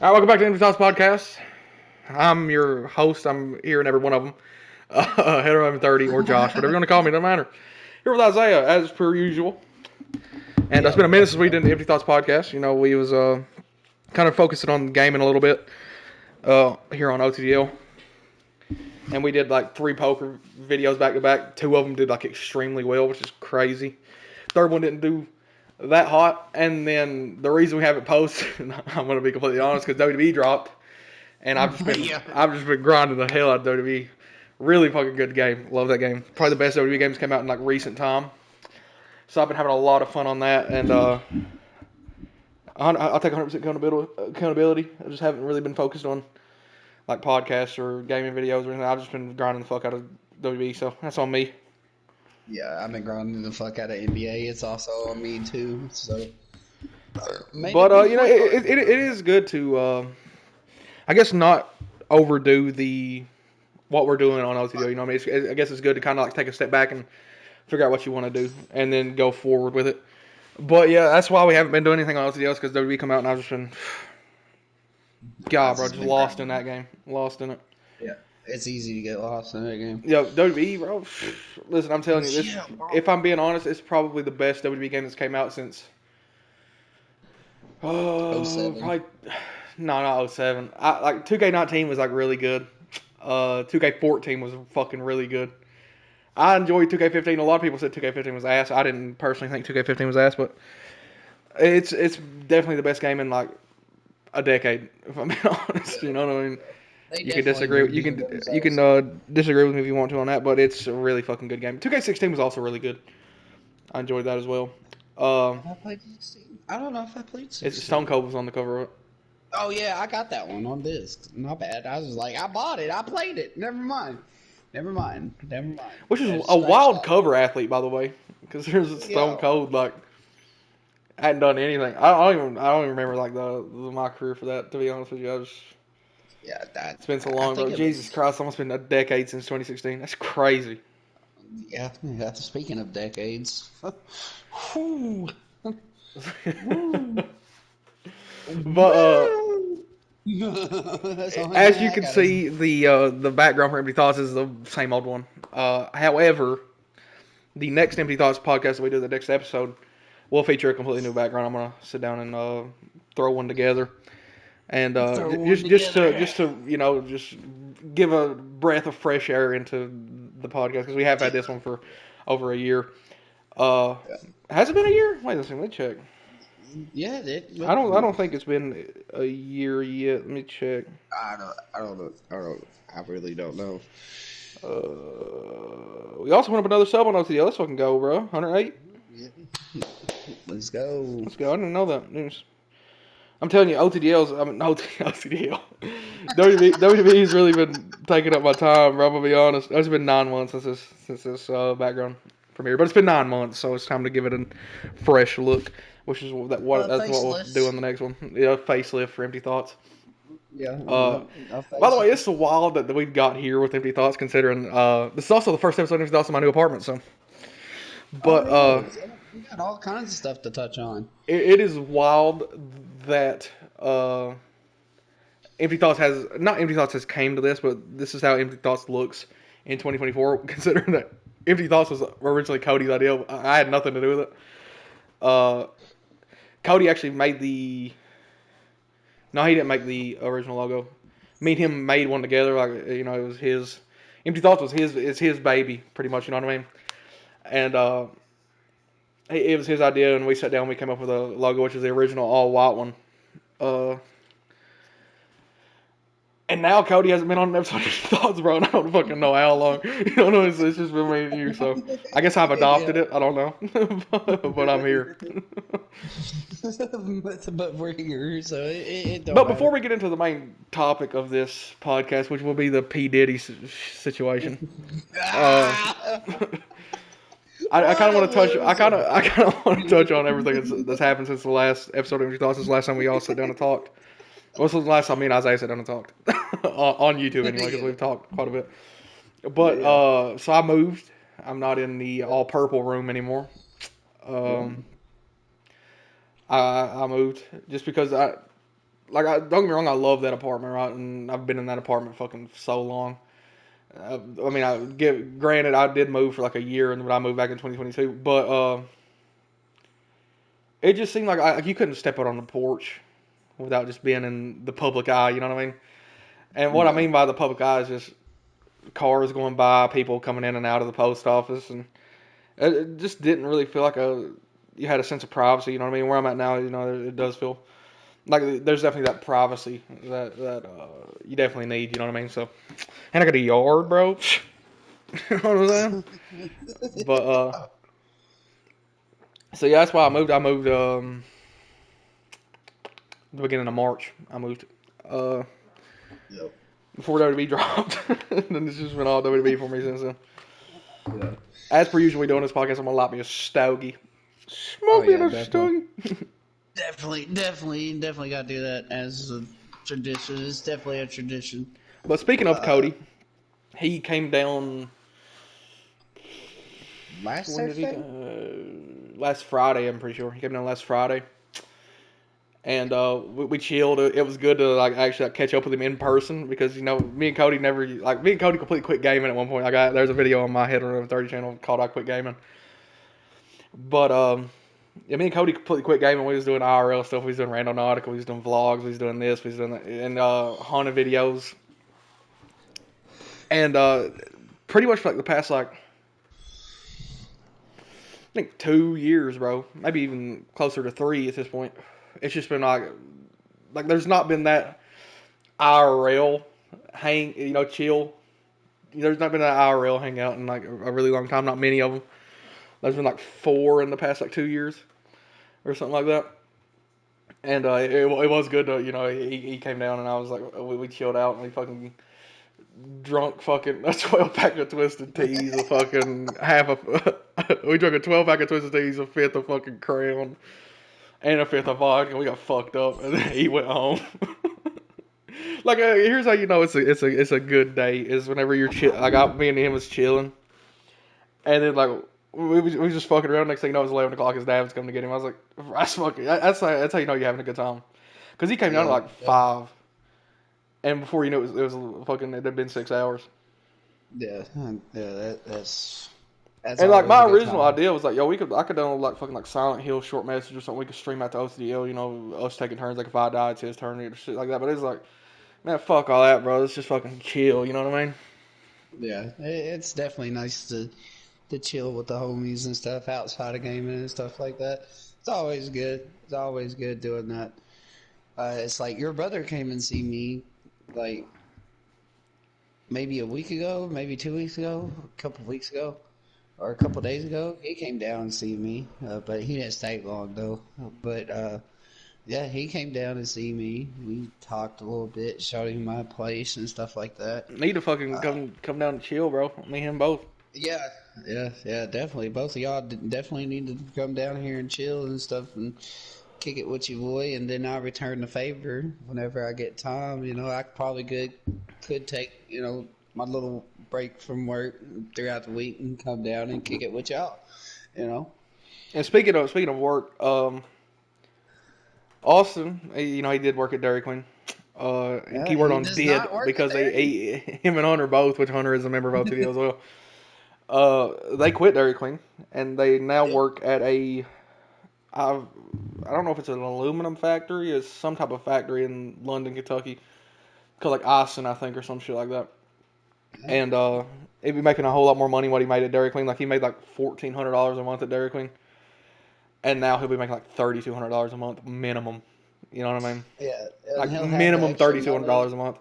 All right, welcome back to Empty Thoughts Podcast. I'm your host. I'm here in every one of them. Header 1130 or Josh, whatever you want to call me, doesn't matter. Here with Isaiah, as per usual. And it's been a minute since we did the Empty Thoughts Podcast. You know, we was kind of focusing on gaming a little bit here on OTDL. And we did like 3 poker videos back to back. 2 of them did like extremely well, which is crazy. Third one didn't do that hot. And then the reason we haven't posted, I'm going to be completely honest, because WWE dropped. And I've just been grinding the hell out of WWE. Really fucking good game. Love that game. Probably the best WWE games came out in like recent time. So I've been having a lot of fun on that, and I'll take 100% accountability. I just haven't really been focused on like podcasts or gaming videos or anything. I've just been grinding the fuck out of WWE, so that's on me. Yeah, I've been grinding the fuck out of NBA. It's also on me too. So, but you know, it is good to I guess not overdo what we're doing on OTDL. You know what I mean? I guess it's good to kind of like take a step back and figure out what you want to do and then go forward with it. But yeah, that's why we haven't been doing anything on OTDL, because WWE come out and I've just been, God, bro, just lost in that game. Lost in it. Yeah, it's easy to get lost in that game. Yo, WWE, bro. Listen, I'm telling you this. If I'm being honest, it's probably the best WWE game that's came out since. 07. Probably. No, not 07. Like 2K19 was like really good. 2K14 was fucking really good. I enjoyed 2K15. A lot of people said 2K15 was ass. I didn't personally think 2K15 was ass, but it's definitely the best game in like a decade. If I'm being honest, you know what I mean. You can disagree. You can disagree with me if you want to on that, but it's a really fucking good game. 2K16 was also really good. I enjoyed that as well. I played 16. I don't know if I played 16. Stone Cold was on the cover of it. Oh yeah, I got that one on disc. Not bad. I was like, I bought it. I played it. Never mind. Which is a wild cover athlete, by the way, because there's a Stone Cold like hadn't done anything. I don't even remember like my career for that. To be honest with you, it's been so long, bro. Jesus Christ, almost been a decade since 2016. That's crazy. Yeah. Speaking of decades. But as you can see, the background for Empty Thoughts is the same old one. However, the next Empty Thoughts podcast that we do, the next episode, will feature a completely new background. I'm gonna sit down and throw one together, and just to you know just give a breath of fresh air into the podcast, because we have had this one for over a year. Has it been a year? Wait a second, let me check. Yeah, I don't think it's been a year yet. Let me check. I don't know. I really don't know. We also went up another sub on OTDL. Let's fucking go, bro. 108. Yeah. Let's go. I didn't know that news. I'm telling you, OTDL. WWE's really been taking up my time, bro. I'm gonna be honest. It's been 9 months since this background premiere, but it's been 9 months, so it's time to give it a fresh look. Which is that's what we'll do in the next one. Yeah, facelift for Empty Thoughts. Yeah. By the way, it's so wild that we've got here with Empty Thoughts, considering this is also the first episode of Empty Thoughts in my new apartment. So, but we got all kinds of stuff to touch on. It is wild that Empty Thoughts has came to this, but this is how Empty Thoughts looks in 2024. Considering that Empty Thoughts was originally Cody's idea, I had nothing to do with it. Cody actually made No, he didn't make the original logo. Me and him made one together. Like, you know, it was his. Empty Thoughts was his baby, pretty much. You know what I mean? And it was his idea, and we sat down and we came up with a logo, which is the original all white one. And now Cody hasn't been on an episode of Thoughts, bro, and I don't fucking know how long. You know, it's just been me and you, so I guess I've adopted it. I don't know, but I'm here. But we're here, so it don't But before matter. we get into the main topic of this podcast, which will be the P. Diddy situation, I kind of want to touch. I kind of want to touch on everything that's happened since the last episode of Empty Thoughts. Since the last time we all sat down and talked. What's the last time me and Isaiah sat down and talked on YouTube anyway? Because we've talked quite a bit. But so I moved. I'm not in the all purple room anymore. I moved just because like, don't get me wrong, I love that apartment, right? And I've been in that apartment fucking so long. I mean, granted, I did move for like a year, and when I moved back in 2022, but it just seemed like you couldn't step out on the porch without just being in the public eye. You know what I mean? And what I Yeah. mean by the public eye is just cars going by, people coming in and out of the post office, and it just didn't really feel like you had a sense of privacy. You know what I mean? Where I'm at now, you know, it does feel like there's definitely that privacy that you definitely need. You know what I mean? So, and I got a yard, bro. You know what I'm saying? But so yeah, that's why I moved. I moved the beginning of March. I moved uh Yep. before WWE dropped. And then it's just been all WWE for me since then. Yeah. As per usual, we doing this podcast, I'm gonna lock me a stogie. Oh Smoke me yeah, a definitely. stogie. Definitely got to do that as a tradition. It's definitely a tradition. But speaking of Uh, Cody, he came down. last When did he? Thursday? Last Friday, I'm pretty sure. He came down last Friday, and we chilled. It was good to like actually catch up with him in person because you know me and Cody completely quit gaming at one point. There's a video on my Head on 30 channel called "I Quit Gaming," but yeah, me and Cody completely quit gaming. We was doing IRL stuff. We was doing Randonautica. We was doing vlogs. We was doing this. We was doing that, and haunted videos. And pretty much for like the past like I think 2 years, bro, maybe even closer to 3 at this point. It's just been like there's not been that IRL chill. There's not been that IRL hangout in like a really long time. Not many of them. There's been like 4 in the past like 2 years or something like that. And it was good to he came down and I was like we chilled out and we fucking drunk fucking a 12 pack of Twisted Teas, a fucking we drank a 12 pack of Twisted Teas, a fifth of fucking Crown, and a fifth of vodka. We got fucked up, and then he went home. Like here's how you know it's a good day is whenever you're chill. Like me and him was chilling, and then like we was just fucking around. Next thing you know, it was 11 o'clock. His dad was coming to get him. I was like, that's how you know you're having a good time, because he came down at Yeah, like 5. And before you knew it had been 6 hours. yeah, that's And like always a my good original time. idea was like, yo, I could download like fucking like Silent Hill short message or something. We could stream out to OTDL, us taking turns. Like if I die, it's his turn or shit like that. But it's like, man, fuck all that, bro. Let's just fucking chill. You know what I mean? Yeah, it's definitely nice to chill with the homies and stuff outside of gaming and stuff like that. It's always good. It's always good doing that. It's like your brother came and see me like maybe a week ago, maybe 2 weeks ago, a couple of weeks ago, or a couple of days ago. He came down and see me, but he didn't stay long though. But yeah, he came down and see me. We talked a little bit, showed him my place and stuff like that. Need to fucking Uh, come down and chill, bro. Me and him both. yeah, yeah, definitely. Both of y'all definitely need to come down here and chill and stuff and kick it with your boy, and then I'll return the favor whenever I get time. I probably could take my little break from work throughout the week and come down and kick it with y'all. You know. And speaking of work, Austin, he did work at Dairy Queen. Yeah, Keyword he on does did not work at because there. him and Hunter both, which Hunter is a member of OTDL as well. They quit Dairy Queen and they now Yep. work at I don't know if it's an aluminum factory. It's some type of factory in London, Kentucky, called like Austin, I think, or some shit like that. Yeah. And he'd be making a whole lot more money than what he made at Dairy Queen. Like he made like $1,400 a month at Dairy Queen, and now he'll be making like $3,200 a month minimum. You know what I mean? Yeah, and Like he'll have the minimum extra $3,200 money, a month.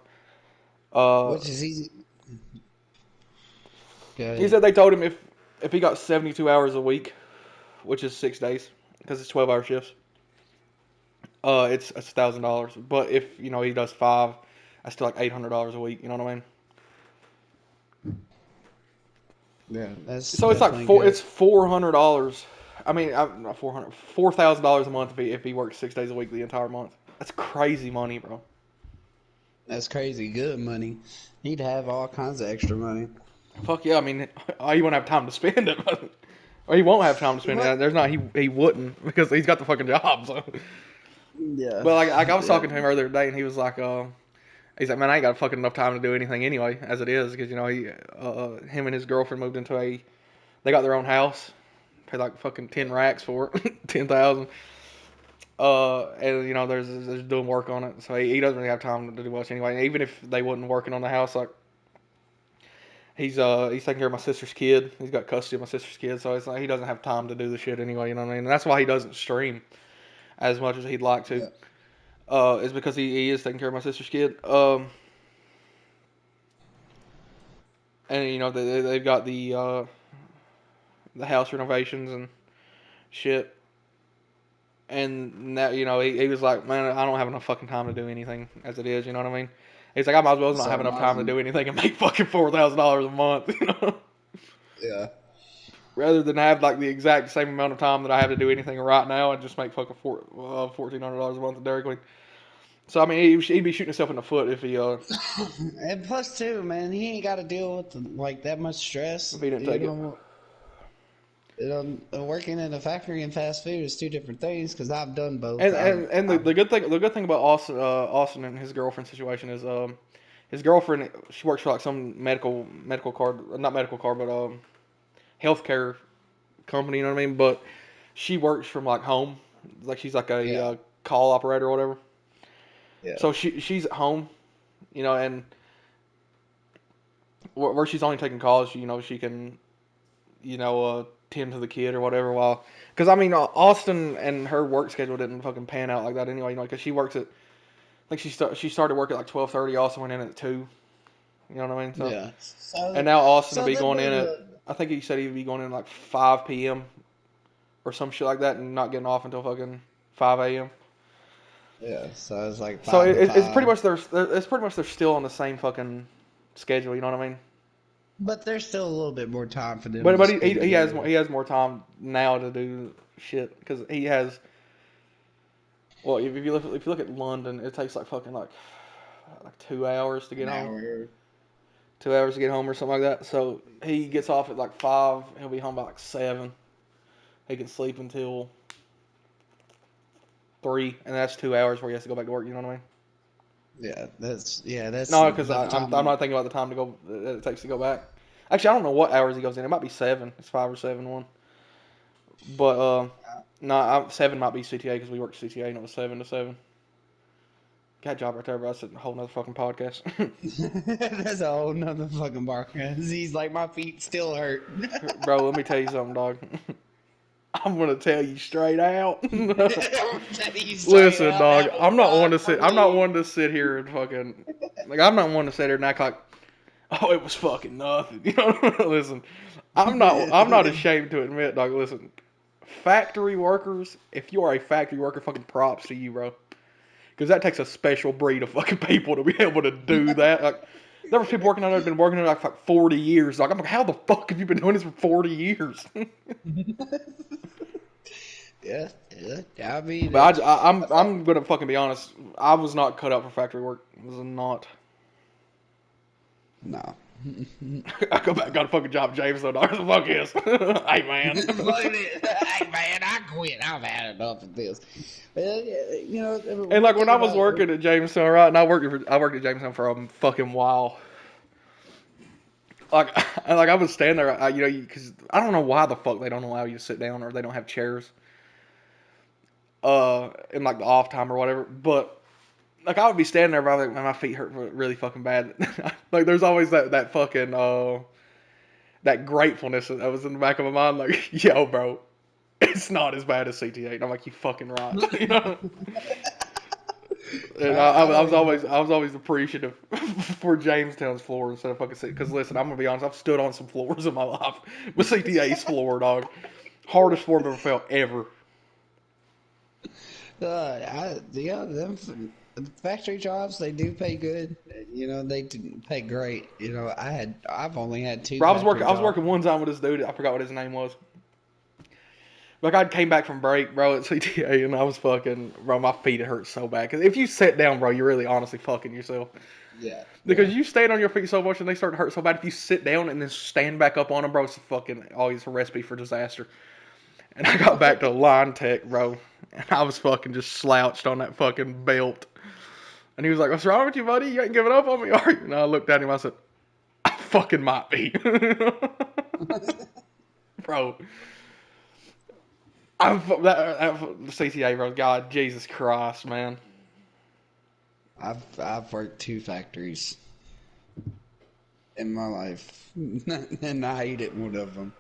Uh, which is easy. Go he ahead. said they told him if he got 72 hours a week, which is 6 days, because it's 12-hour shifts. It's $1,000. But if he does 5, that's still like $800 a week. You know what I mean? Yeah, that's So it's like definitely good. $400. I mean, not $4,000 a month if he works 6 days a week the entire month. That's crazy money, bro. That's crazy good money. He'd have all kinds of extra money. Fuck yeah! I mean, he won't have time to spend it, or he won't have time to spend What? it. There's not he wouldn't because he's got the fucking job. So Yeah. But like I was Yeah. talking to him earlier today, and he was like, he's like, man, I ain't got fucking enough time to do anything anyway, as it is, because him and his girlfriend moved into they got their own house, paid like fucking 10 racks for it, 10,000. And there's doing work on it, so he doesn't really have time to do much anyway. And even if they wasn't working on the house, like he's taking care of my sister's kid. He's got custody of my sister's kid, so it's like he doesn't have time to do the shit anyway. You know what I mean? And that's why he doesn't stream as much as he'd like to. Yeah. Is because he is taking care of my sister's kid. And they've got the house renovations and shit. And that he was like, man, I don't have enough fucking time to do anything as it is. You know what I mean? He's like, I might as well not So have enough time to do anything and make fucking $4,000 a month. yeah. Rather than have like the exact same amount of time that I have to do anything right now and just make fucking $1,400 a month at Dairy Queen. So I mean, he'd be shooting himself in the foot if he And plus, too, man, he ain't got to deal with like that much stress. if he didn't take it. Working in a factory and fast food is two different things because I've done both. And the good thing about Austin and his girlfriend situation is his girlfriend, she works for like some medical card, not medical card, but healthcare company. You know what I mean? But she works from like home, like she's like a Yeah. call operator or whatever. Yeah. So she's at home, and where she's only taking calls, she can, tend to the kid or whatever. While, because I mean, Austin and her work schedule didn't fucking pan out like that anyway. Because she works at, I think she started work at like 12:30. Austin went in at 2. You know what I mean? So, Yeah. and now Austin will So be then going in there's at, I think he said he'd be going in like 5 p.m. or some shit like that, and not getting off until fucking 5 a.m. yeah. So it's like So 5 to it's pretty 5. much they're still on the same fucking schedule. You know what I mean? But there's still a little bit more time for them But to he, spend he has together. he has more time now to do shit because he has. Well, if you look at London, it takes like fucking like 2 hours to An get home. hour. 2 hours to get home or something like that. So he gets off at like 5. He'll be home by like 7. He can sleep until 3, and that's 2 hours where he has to go back to work. You know what I mean? That's No, because the I'm time. not thinking about the time to go that it takes to go back. Actually, I don't know what hours he goes in. It might be 7. It's 5 or 7 one. But no, 7 might be CTA because we work CTA and it was 7 to 7. Got a job right there, bro. That's a whole nother fucking podcast. That's a whole nother fucking bar. He's like, my feet still hurt. Bro, let me tell you something, dog. I'm gonna tell you straight out. Listen, dog. That was not for I'm not me. one to sit here and fucking like. I'm not one to sit here and act like, oh, it was fucking nothing. Listen, I'm not ashamed to admit, dog. Listen, factory workers. If you are a factory worker, fucking props to you, bro. Because that takes a special breed of fucking people to be able to do that. Like, there was people working on it that have been working on it like 40 years. Like, I'm like, how the fuck have you been doing this for 40 years? Yeah, yeah. I mean, But I'm gonna fucking be honest. I was not cut out for factory work. I was not. no. I go back, got a fucking job at James though, dog. Fuck yes. Hey man. Hey man, I quit. I've had enough of this. And like when Thinking I was about working at Jamestown, right, and I worked at Jamestown for a fucking while. Like, I would stand there, because I don't know why the fuck they don't allow you to sit down or they don't have chairs, in like the off time or whatever. But like I would be standing there, but like, man, my feet hurt really fucking bad. Like there's always that fucking that gratefulness that was in the back of my mind, like, yo, bro, it's not as bad as CT8. And I'm like, you fucking right, And I I was always appreciative for Jamestown's floor instead of fucking CT. Because listen, I'm gonna be honest, I've stood on some floors in my life, but CT8's floor, dog, hardest floor I've ever felt ever. them factory jobs, they do pay good. They do pay great. I've only had two Bro, factory I was jobs. working one time with this dude. I forgot what his name was. Like I came back from break, bro, at CTA, and I was fucking, bro, my feet hurt so bad. Because if you sit down, bro, you're really honestly fucking yourself. Yeah, Because yeah. you stand on your feet so much and they start to hurt so bad. If you sit down and then stand back up on them, bro, it's fucking always a recipe for disaster. And I got back to line tech, bro. And I was fucking just slouched on that fucking belt. And he was like, "What's wrong with you, buddy? You ain't giving up on me, are you?" And I looked at him. I said, "I fucking might be." Bro. That CTA, bro. God, Jesus Christ, man. I've worked 2 factories in my life, and I hated one of them.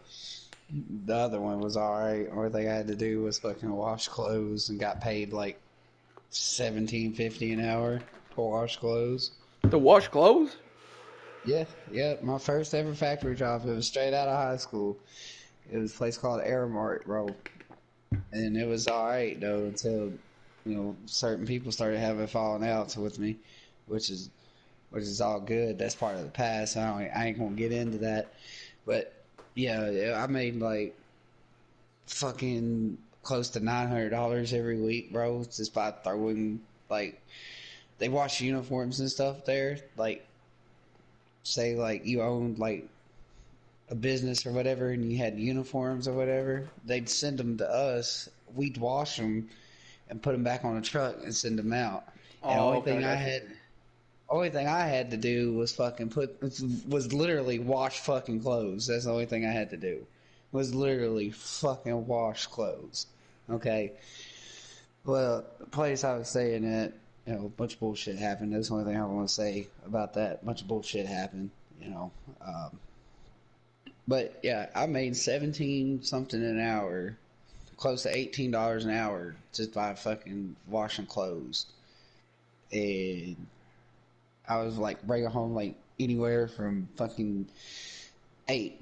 The other one was alright. Only thing I had to do was fucking wash clothes and got paid like $17.50 an hour to wash clothes. To wash clothes? Yeah. My first ever factory job. It was straight out of high school. It was a place called Airmart, bro. And it was alright though until certain people started having falling outs with me, which is all good. That's part of the past. I ain't gonna get into that. But yeah, I made like fucking close to $900 every week, bro, just by throwing like they wash uniforms and stuff there. Like, say like you owned like a business or whatever, and you had uniforms or whatever, they'd send them to us. We'd wash them and put them back on a truck and send them out. And Oh, okay, I got you. only thing I had to do was was literally wash fucking clothes. That's the only thing I had to do. Was literally fucking wash clothes. Okay. Well, the place I was staying at, a bunch of bullshit happened. That's the only thing I want to say about that. A bunch of bullshit happened, you know. But yeah, I made 17 something an hour, close to $18 an hour just by fucking washing clothes. And I was like bringing home like anywhere from fucking eight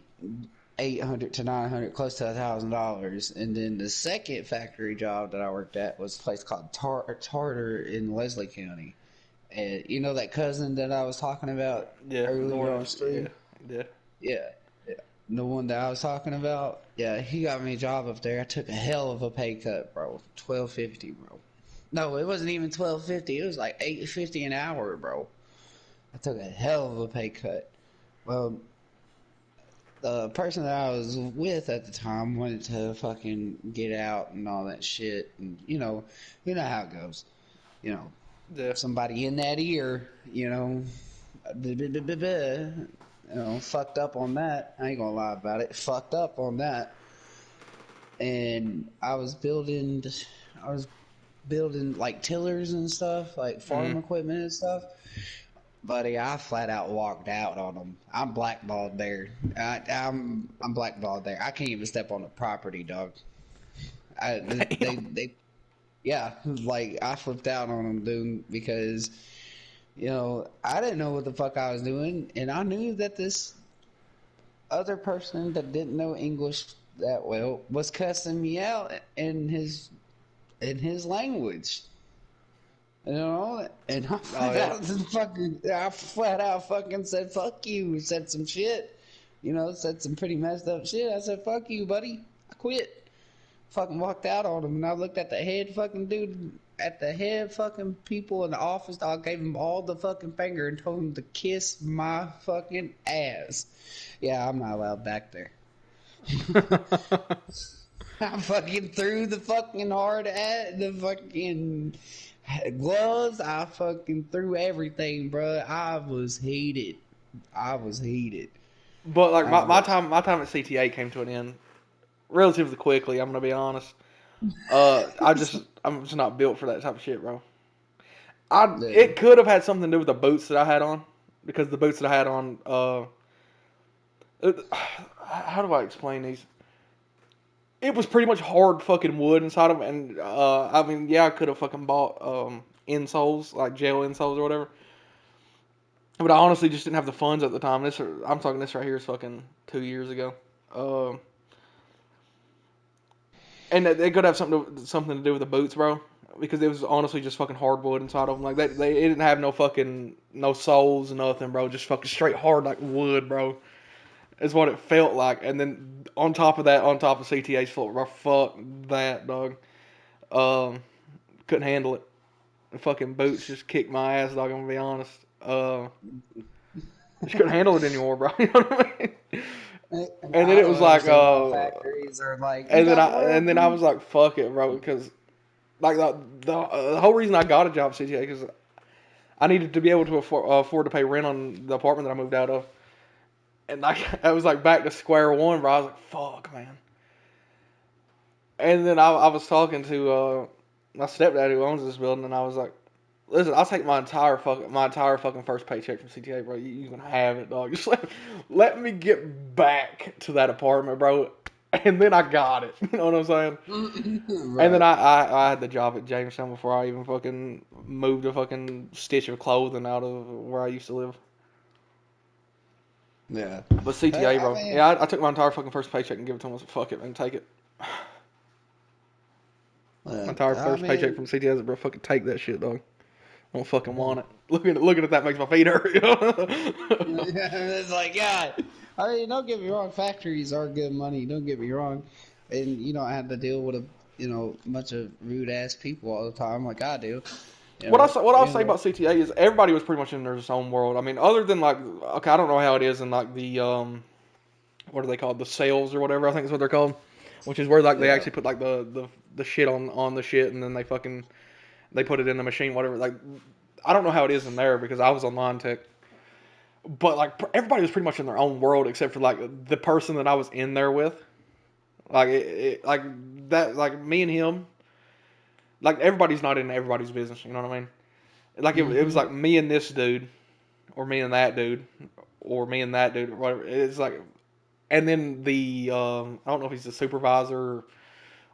800 to 900, close to $1,000. And then the second factory job that I worked at was a place called Tartar in Leslie County. And you know that cousin that I was talking about Yeah, the earlier one. on stream? Yeah. Yeah, the one that I was talking about. Yeah, he got me a job up there. I took a hell of a pay cut, bro. 12.50, bro. No, it wasn't even 12.50. It was like 8.50 an hour, bro. I took a hell of a pay cut. Well, the person that I was with at the time wanted to fucking get out and all that shit, and you know how it goes. You know, Yeah. somebody in that ear, fucked up on that. I ain't gonna lie about it. Fucked up on that. And I was building like tillers and stuff, like farm Mm. equipment and stuff. Buddy, I flat out walked out on them. I'm blackballed there. I'm blackballed there. I can't even step on the property, dog. Damn. Yeah, like I flipped out on them, dude, because I didn't know what the fuck I was doing, and I knew that this other person that didn't know English that well was cussing me out in his language. And Oh yeah. I flat out fucking said fuck you, said some shit, said some pretty messed up shit. I said fuck you, buddy. I quit. Fucking walked out on him, and I looked at the head fucking dude, at the head fucking people in the office. I gave him all the fucking finger and told him to kiss my fucking ass. Yeah, I'm not allowed back there. I fucking threw the fucking the fucking gloves. I fucking threw everything, bro. I was heated. I was heated. But like I was. my time at CTA came to an end relatively quickly. I'm gonna be honest. I'm just not built for that type of shit, bro. Yeah. It could have had something to do with the boots that I had on, because the boots that I had on, how do I explain these? It was pretty much hard fucking wood inside of them, and I mean, yeah, I could have fucking bought insoles, like gel insoles or whatever, but I honestly just didn't have the funds at the time. I'm talking this right here is fucking 2 years ago. Um, and they could have something to do with the boots, bro, because it was honestly just fucking hardwood inside of them. Like they didn't have no soles, nothing, bro. Just fucking straight hard like wood, bro. Is what it felt like. And then on top of that, on top of CTA's floor, bro, fuck that, dog. Um, couldn't handle it. The fucking boots just kicked my ass, dog. I'm gonna be honest. Just couldn't handle it anymore, bro. You know what I mean? And then I it don't was like, understand why factories are like, you gotta wear a and then I was boot. like, fuck it, bro, because like the whole reason I got a job at CTA because I needed to be able to afford to pay rent on the apartment that I moved out of, and like I was like back to square one, bro. I was like, fuck, man. And then I was talking to my stepdad who owns this building, and I was like, listen, I'll take my entire fucking first paycheck from CTA, bro. You can have it, dog. Just let me get back to that apartment, bro. And then I got it. You know what I'm saying? And then Right. I had the job at Jamestown before I even fucking moved a fucking stitch of clothing out of where I used to live. Yeah. But CTA, I bro. mean, Yeah, I took my entire fucking first paycheck and give it to him. I was like, fuck it, man, take it. My entire I first paycheck mean, from CTA, I was like, bro, fucking take that shit, dog. I don't fucking want it. Looking at that makes my feet hurt. You know? it's like, yeah. I mean, don't get me wrong. Factories are good money. Don't get me wrong. And you don't have to deal with bunch of rude ass people all the time like I do. What I'll say about CTA is everybody was pretty much in their own world. I mean, other than like, okay, I don't know how it is in like the what are they called, the sales or whatever I think is what they're called, which is where like they Yeah. actually put like the shit on the shit and then they put it in the machine, whatever. Like, I don't know how it is in there because I was on line tech, but like everybody was pretty much in their own world except for like the person that I was in there with. Like like that, like me and him, like everybody's not in everybody's business. You know what I mean? Like it was Hmm. like me and this dude, or me and that dude, or me and that dude, or whatever. It's like, and then the I don't know if he's the supervisor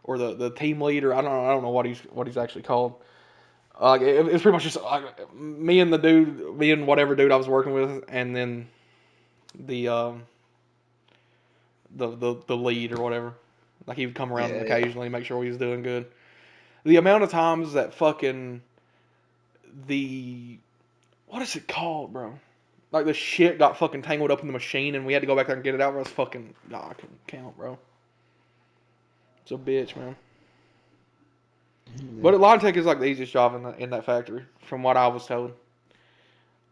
or the team leader. I don't know what he's actually called. It's pretty much just me and the dude, me and whatever dude I was working with, and then the the lead or whatever. Like he would come around Yeah. occasionally, make sure he was doing good. The amount of times that fucking the what is it called, bro? Like the shit got fucking tangled up in the machine, and we had to go back there and get it out. Was fucking, I couldn't count, bro. It's a bitch, man. Yeah. But line tech is like the easiest job in that factory, from what I was told.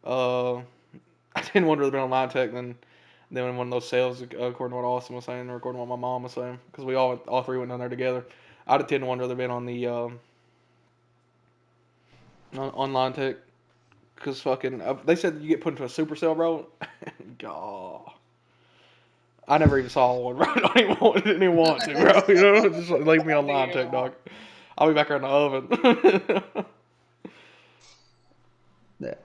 Uh, I didn't want to really be on line tech than in one of those sales, according to what Austin was saying, or according to what my mom was saying, because we all three went down there together. I'd have tended to wonder rather been on the on line tech, because fucking they said you get put into a supercell, bro. God. I never even saw one, bro. Didn't even want to, bro. You know, just leave me on line tech, dog. I'll be back there in the oven. Yeah.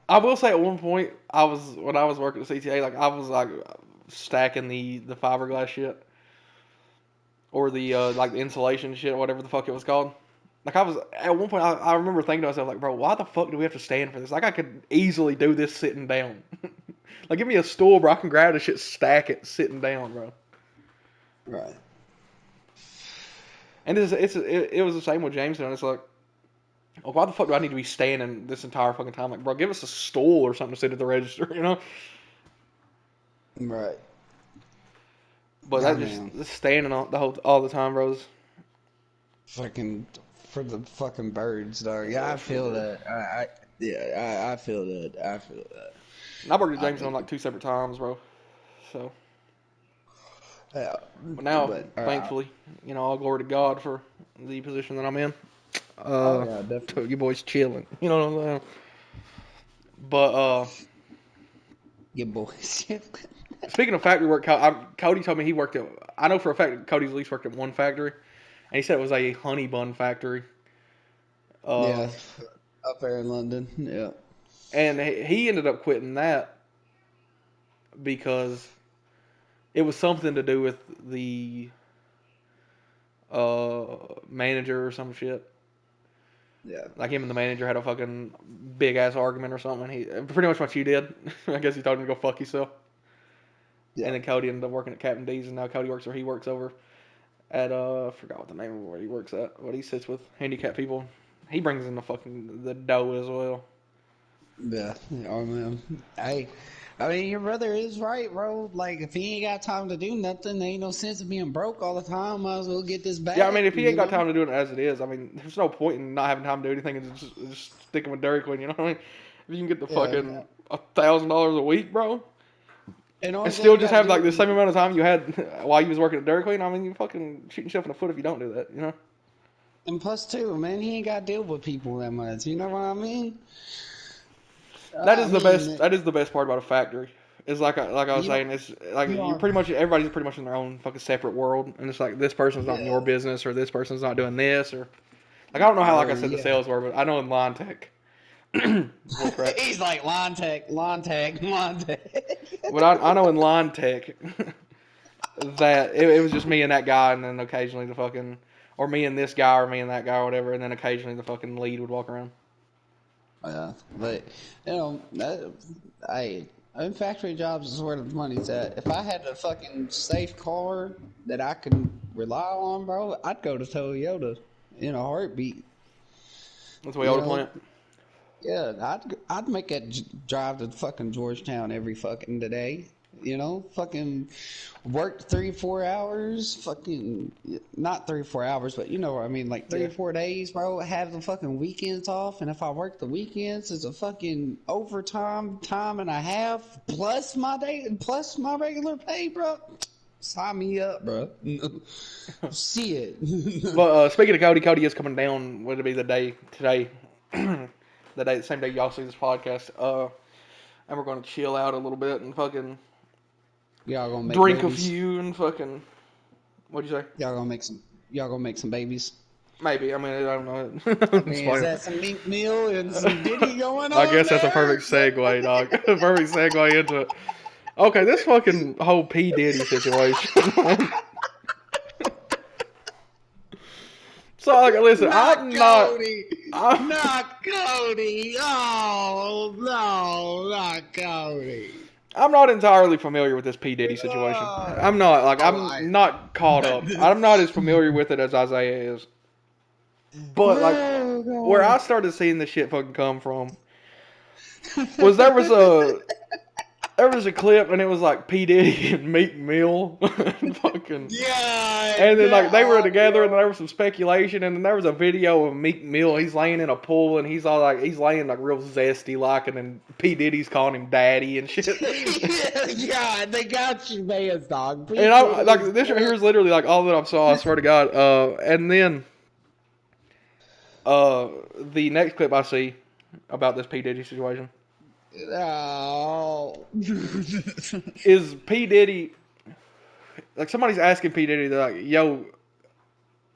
I will say at one point, when I was working at CTA, like I was like stacking the fiberglass shit or the like the insulation shit, whatever the fuck it was called. Like I was at one point, I remember thinking to myself, like, bro, why the fuck do we have to stand for this? Like I could easily do this sitting down. Like give me a stool, bro. I can grab the shit, stack it, sitting down, bro. Right. And it was the same with Jamestown. It's like, well, why the fuck do I need to be standing this entire fucking time? Like, bro, give us a stool or something to sit at the register, you know? Right. But I that just mean, standing all the time, bros. fucking for the fucking birds, dog. Yeah, I For feel real. that. Yeah, I feel that. I feel that. And I worked at I Jamestown think. like two separate times, bro. So, Yeah, but now, but thankfully, you know, all glory to God for the position that I'm in. oh Uh, yeah, definitely. you boys chilling, you know what I'm saying? But Your boys. speaking of factory work, Cody told me he worked at. I know for a fact that Cody's at least worked at one factory, and he said it was a honey bun factory. Yeah, Um, up there in London. Yeah. and he ended up quitting that because it was something to do with the manager or some shit. Yeah. Like him and the manager had a fucking big ass argument or something. He pretty much what you did. I guess he told him to go fuck yourself. And Yeah. then Cody ended up working at Captain D's, and now Cody works where he works over at I forgot what the name of where he works at. What he sits with handicapped people. He brings in the dough as well. Yeah. Oh man. I mean, your brother is right, bro. Like, if he ain't got time to do nothing, there ain't no sense of being broke all the time. Might as well get this Yeah, I bag, mean, if he ain't you got know? time to do it as it is, I mean, there's no point in not having time to do anything and just sticking with Dairy Queen. You know what I mean? If you can get the Yeah. fucking $1,000 a week, bro, And only And thing still you just gotta have do like the is, same amount of time you had while you was working at Dairy Queen. I mean, you fucking shoot yourself in the foot if you don't do that, you know? and plus two, man, he ain't got to deal with people that much. You know what I mean? That I is the mean, best. That is the best part about a factory. Is like I was you don't, saying, it's like you you don't, pretty much everybody's pretty much in their own fucking separate world, and it's like this person's not in your yeah, business, or this person's not doing this, or like I don't know how, like I or said, the yeah. sales were, but I know in line tech, voice crack. He's like line tech, line tech, line tech. But I know in line tech that it was just me and that guy, and then occasionally the fucking, or me and this guy, or me and that guy, or whatever, and then occasionally the fucking lead would walk around. Yeah, but you know, in factory jobs is where the money's at. If I had a fucking safe car that I can rely on, bro, I'd go to Toyota in a heartbeat. That's the way I You would know, plan it. yeah, I'd make that drive to fucking Georgetown every fucking day. You know, fucking work 3 4 hours, fucking not 3 4 hours, but you know what I mean, like three Yeah. or 4 days, bro. Have the fucking weekends off, and if I work the weekends, it's a fucking overtime time and a half plus my day, plus my regular pay, bro. Sign me up, bro. See it. But speaking of Cody is coming down. Would it be the day today? The same day y'all see this podcast. And we're gonna chill out a little bit and fucking Y'all gonna make drink a babies. few and fucking. What'd you say? Y'all gonna make some. Y'all gonna make some babies. Maybe. I mean, I don't know. I It's mean, is funny. that some meat meal and some Diddy going I on guess that's a there? perfect segue, dog. Perfect segue into it. Okay, this fucking whole P Diddy situation. So, like, listen, Not I'm not. Cody! I'm, Not Cody! Oh, no, not Cody. I'm not entirely familiar with this P Diddy situation. I'm not. Like, Oh, I'm not caught up. I'm not as familiar with it as Isaiah is. But like, where I oh, started seeing this shit fucking come from was there was a clip and it was like P Diddy and Meek Mill and fucking, God, and then like they were oh, together and yo. there was some speculation and then there was a video of Meek Mill. He's laying in a pool and he's all like he's laying like real zesty like, and then P Diddy's calling him daddy and shit. God, they got you, man, dog. P. And I Diddy is like this right here is literally like all that I saw. I swear to God. And then the next clip I see about this P Diddy situation oh. is P Diddy. Like somebody's asking P Diddy, they're like, "Yo,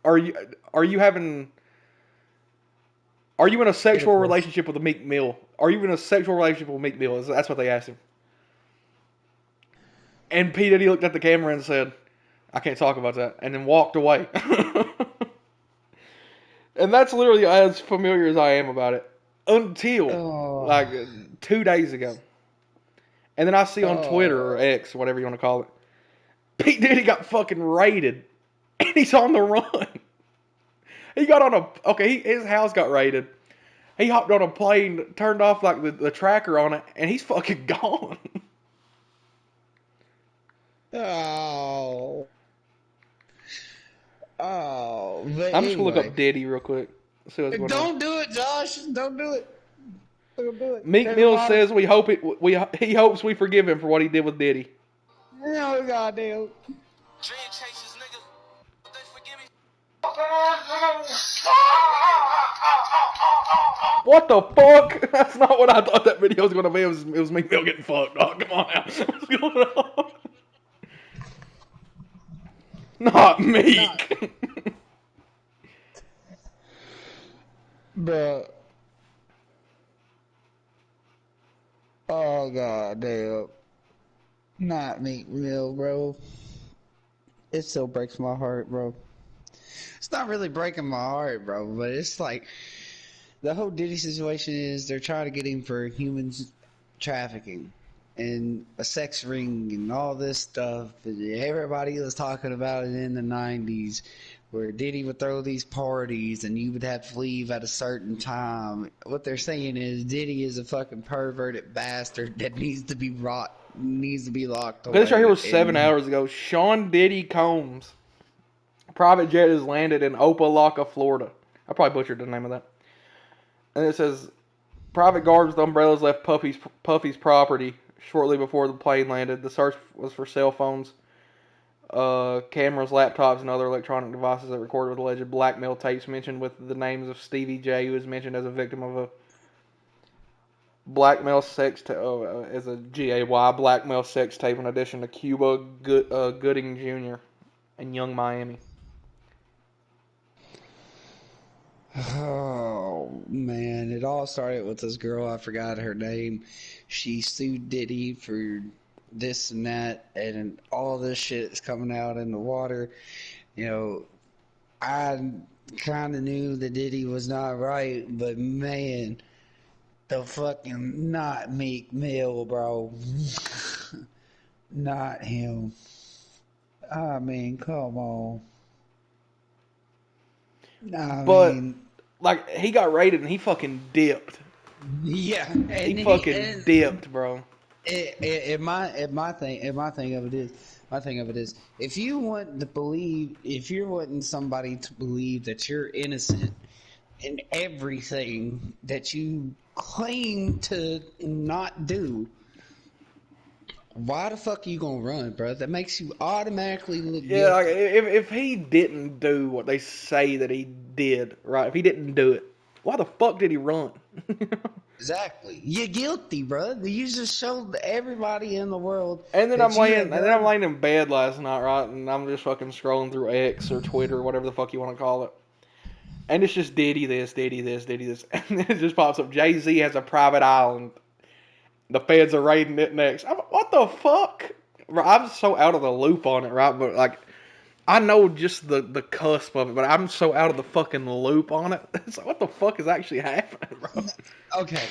are you are you having are you in a sexual relationship with a Meek Mill? Are you in a sexual relationship with Meek Mill?" That's what they asked him. And P Diddy looked at the camera and said, "I can't talk about that," and then walked away. And that's literally as familiar as I am about it until Oh, like 2 days ago. And then I see on Twitter or oh, X, whatever you want to call it, Pete Diddy got fucking raided, and he's on the run. He got on his house got raided. He hopped on a plane, turned off like the tracker on it, and he's fucking gone. oh, oh. But I'm just gonna look anyway, up Diddy real quick. See what's going on. don't do it, Josh. Don't do it. Don't do it. Meek There's a Mill lot of. says he hopes we forgive him for what he did with Diddy. No, goddamn. Dream chasers, nigga. They forgive me. What the fuck? That's not what I thought that video was gonna be. It was Meek Mill getting fucked. Dog. Come on now. What's going on? Not Meek. Bro. Oh, goddamn. Not Meek Mill, bro. It still breaks my heart, bro. It's not really breaking my heart, bro, but it's like the whole Diddy situation is they're trying to get him for humans trafficking and a sex ring and all this stuff. And everybody was talking about it in the 90s where Diddy would throw these parties and you would have to leave at a certain time. What they're saying is Diddy is a fucking perverted bastard that needs to be locked Okay, this right here away. was 7 hours ago. Sean Diddy Combs. Private jet is landed in Opelika, Florida. I probably butchered the name of that. And it says, private guards with umbrellas left Puffy's property shortly before the plane landed. The search was for cell phones, cameras, laptops, and other electronic devices that recorded with alleged blackmail tapes mentioned with the names of Stevie J, who was mentioned as a victim of a blackmail sex as a GAY blackmail sex tape, in addition to Cuba Gooding Jr. and Young Miami. Oh man, it all started with this girl. I forgot her name. She sued Diddy for this and that, and all this shit is coming out in the water. You know, I kind of knew that Diddy was not right, but man, the fucking not Meek Mill, bro. Not him. I mean, come on. I But mean, like, he got raided and he fucking dipped. yeah, He fucking dipped, bro. My thing of it is, if you want to believe, if you're wanting somebody to believe that you're innocent in everything that you claim to not do, why the fuck are you gonna run, bro? That makes you automatically look Yeah, like, guilty. if he didn't do what they say that he did, right? If he didn't do it, why the fuck did he run? Exactly, you're guilty, bro. You just showed everybody in the world And then that you have I'm done. laying in bed last night, right? And I'm just fucking scrolling through X or Twitter or whatever the fuck you want to call it. And it's just Diddy this, Diddy this, Diddy this. And then it just pops up. Jay-Z has a private island. The feds are raiding it next. What the fuck? I'm so out of the loop on it, right? But like, I know just the cusp of it, but I'm so out of the fucking loop on it. It's like, what the fuck is actually happening, bro? Okay,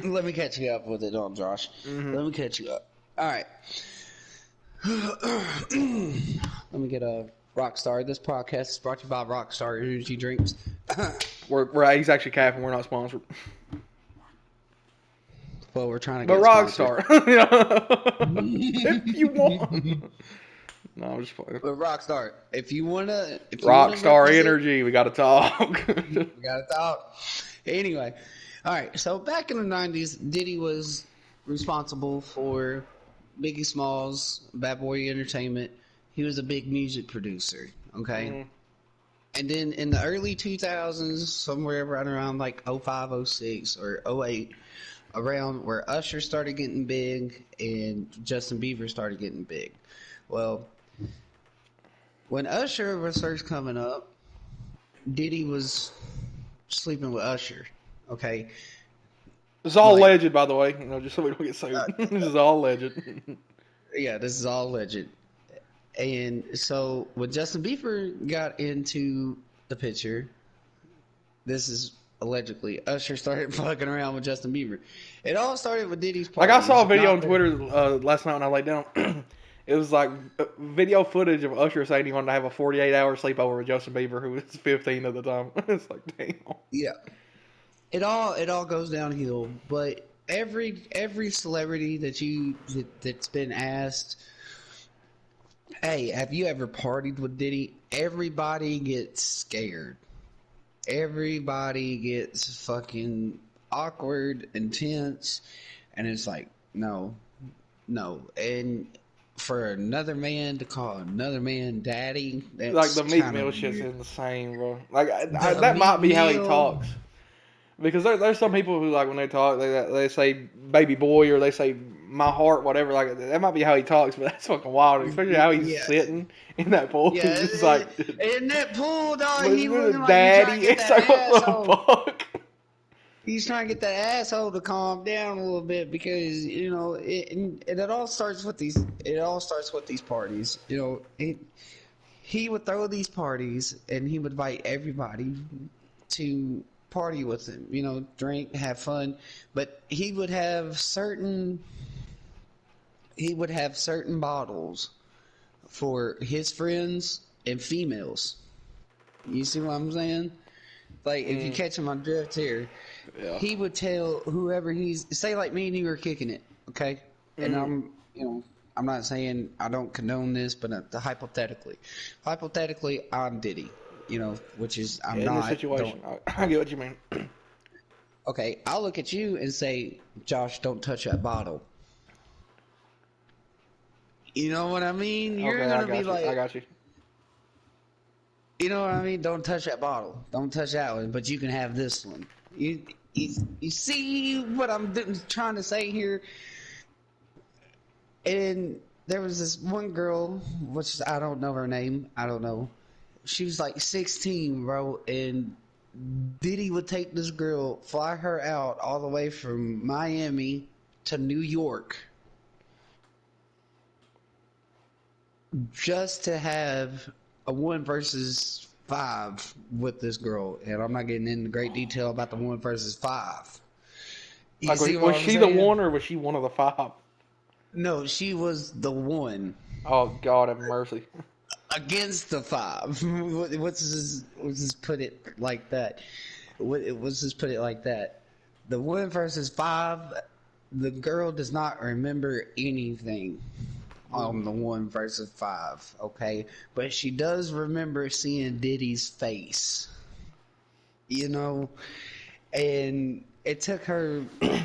let me catch you up with it on Josh. Let me catch you up. All right. Let me get a Rockstar. This podcast is brought to you by Rockstar Energy Drinks. He's actually capping. We're not sponsored. Well, we're trying to But get sponsored. Rockstar, you know, if you want. No, I'm just playing. But Rockstar, if you wanna Rockstar represent, Energy, we got to talk. we gotta talk. Anyway, all right. So back in the '90s, Diddy was responsible for Biggie Smalls, Bad Boy Entertainment. He was a big music producer. Okay. And then in the early 2000s, somewhere right around like 05, 06, or 08, around where Usher started getting big and Justin Bieber started getting big. Well, when Usher was first coming up, Diddy was sleeping with Usher. Okay. It's all Like, alleged, by the way. You know, just so we don't get sued. This is all alleged. yeah, this is all alleged. And so when Justin Bieber got into the picture, this is allegedly Usher started fucking around with Justin Bieber. It all started with Diddy's Like, parties. I saw a video not on Twitter last night when I laid down. It was like video footage of Usher saying he wanted to have a 48-hour sleepover with Justin Bieber, who was 15 at the time. It's like, damn. Yeah. It all goes downhill, but every celebrity that's been asked, hey, have you ever partied with Diddy? Everybody gets scared. Everybody gets fucking awkward, intense, and it's like, no. And for another man to call another man daddy, that's Like, the Meek kinda Mill shit's weird. insane, bro. Like, The that might Meek be how he Mill- talks. Because there's some people who, like, when they talk, they say baby boy or they say my heart, whatever. Like, that might be how he talks, but that's fucking wild. Especially how he's Yeah. sitting in that pool. Yeah, He's just like, in that pool, dog, he looking like daddy. he's trying to get It's that like, what asshole. the fuck? He's trying to get that asshole to calm down a little bit because it all starts with these. It all starts with these parties. He would throw these parties and he would invite everybody to party with him. Drink, have fun, but he would have certain bottles for his friends and females. You see what I'm saying? Like, if you catch him on drift here, Yeah. he would tell whoever say like me and you were kicking it, okay? And I'm not saying I don't condone this, but hypothetically, I'm Diddy, which is I'm In not. this situation, I get what you mean. Okay, I'll look at you and say, Josh, don't touch that bottle. You know what I mean? You're Okay, I gonna be got you. I like, got you. you know what I mean? Don't touch that bottle. Don't touch that one, but you can have this one. You see what I'm trying to say here? And there was this one girl, which I don't know her name. I don't know. She was like 16, bro, and Diddy would take this girl, fly her out all the way from Miami to New York just to have a 1 versus 5 with this girl. And I'm not getting into great detail about the 1 versus 5. You Like, see what was I'm she the saying? one or was she one of the five? No, she was the one Oh God, have mercy. against the 5. Let's just put it like that. Let's just put it like that. The 1 versus 5, the girl does not remember anything on the 1 versus 5, okay? But she does remember seeing Diddy's face, you know? And it took her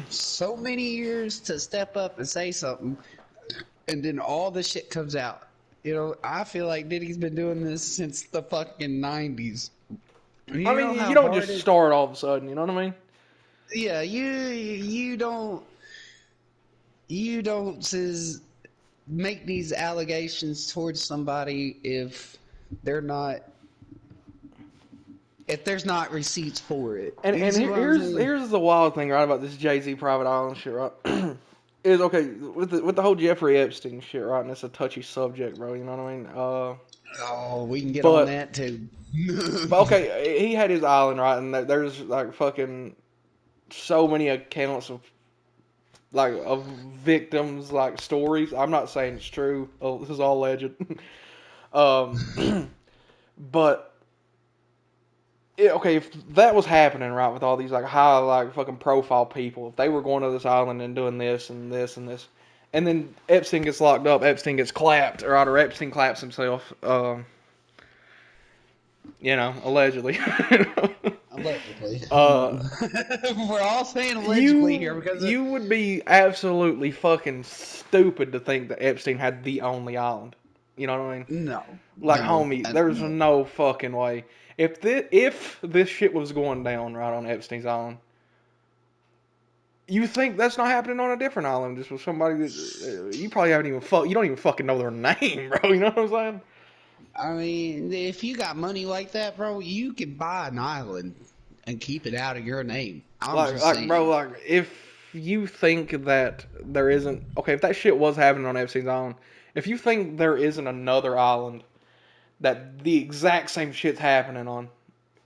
so many years to step up and say something, and then all the shit comes out. You know, I feel like Diddy's been doing this since the fucking 90s. I You know mean, you how don't hard just it. start all of a sudden. You know what I mean? Yeah, you don't make these allegations towards somebody they're not if there's not receipts for it. And You and see what I'm saying? here's the wild thing, right, about this Jay-Z private island shit, right? Is okay with the whole Jeffrey Epstein shit, right? And it's a touchy subject, bro. You know what I mean? Oh, we can get on But that too. okay, he had his island, right? And there's like fucking so many accounts of victims, like stories. I'm not saying it's true. Oh, this is all alleged. um, but okay, if that was happening, right, with all these like high like fucking profile people, if they were going to this island and doing this and this and this, and then Epstein gets locked up, Epstein gets clapped, or Epstein claps himself, allegedly. Allegedly. uh, We're all saying allegedly here you because you would be absolutely fucking stupid to think that Epstein had the only island. You know what I mean? no, Like, no, homie, there's no. no fucking way. If this shit was going down right on Epstein's island, you think that's not happening on a different island, just with somebody that you probably haven't even you don't even fucking know their name, bro. You know what I'm saying? I mean, if you got money like that, bro, you can buy an island and keep it out of your name. I'm just Bro, saying. if you think that there isn't, okay, if that shit was happening on Epstein's island, if you think there isn't another island that the exact same shit's happening on,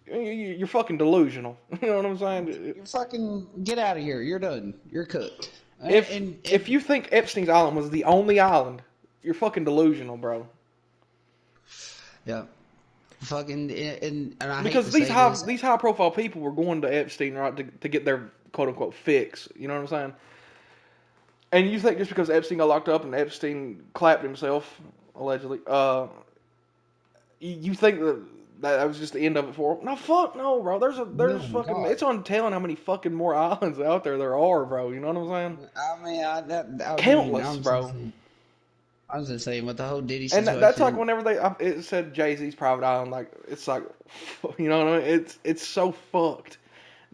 you're fucking delusional. You know what I'm saying? You fucking get out of here. You're done. You're cooked. If And if you think Epstein's island was the only island, you're fucking delusional, bro. yeah, fucking and I hate Because to say this. these high profile people were going to Epstein, right, to get their quote unquote fix. You know what I'm saying? And you think just because Epstein got locked up and Epstein clapped himself allegedly, you think that was just the end of it for him? No, fuck no, bro. No, There's fucking, God. it's untelling how many fucking more islands out there are, bro. You know what I'm saying? I mean, Countless, bro. I was just saying with the whole Diddy And that's like situation. whenever it said Jay-Z's private island, like it's like, you know what I mean? It's so fucked